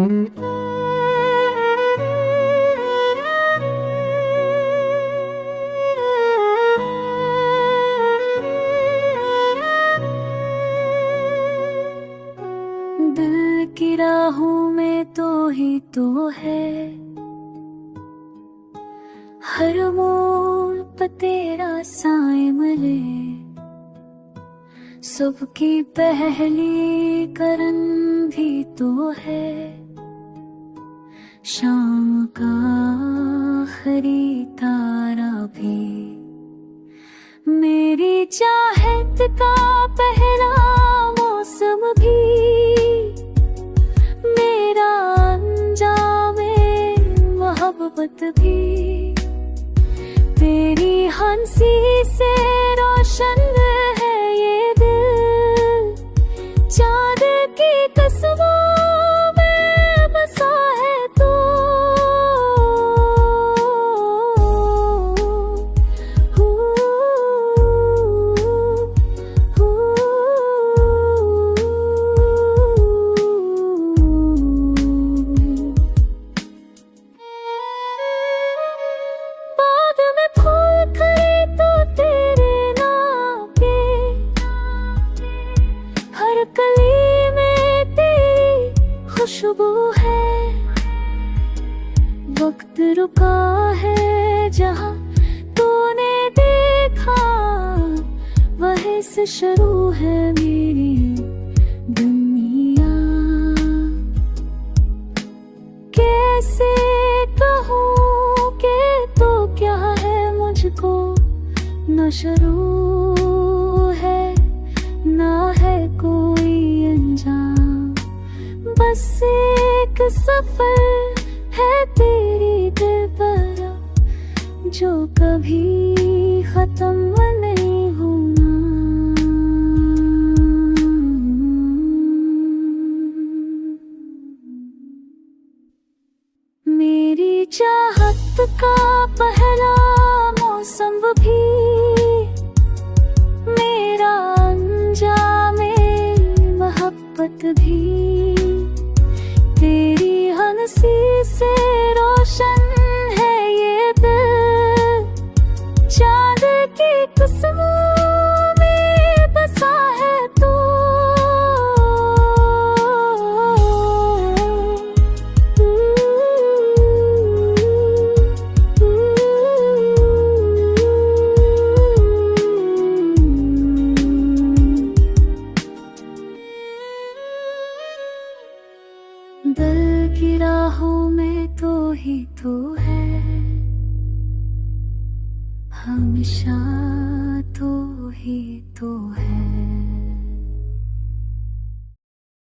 दिल की राहों में तो ही तो है, हर मोड़ पर तेरा साए मिले। सबकी पहली करन भी तो है, शाम का आखिरी तारा भी। मेरी चाहत का पहला मौसम भी, मेरा अंजामे मोहब्बत भी। तेरी हंसी से रोशन है ये दिल, चाँद की कसमों में बसा है तू। कली में तेरी खुशबू है, वक्त रुका है जहाँ तूने देखा, वहीं से शुरू है मेरी दुनिया। कैसे कहूँ कि तो क्या है मुझको, न शुरू है ना है कोई अंजाम। बस एक सफर है तेरी दिल पर, जो कभी खत्म नहीं होना। मेरी चाहत का पहला मौसम भी, मेरा अंजामे मोहब्बत भी। तेरी हंसी से रोशन है ये दिल, चाँद की किस्मों में बसा है तू। दिल की राहों में तो ही तो है, हमेशा तो ही तो है।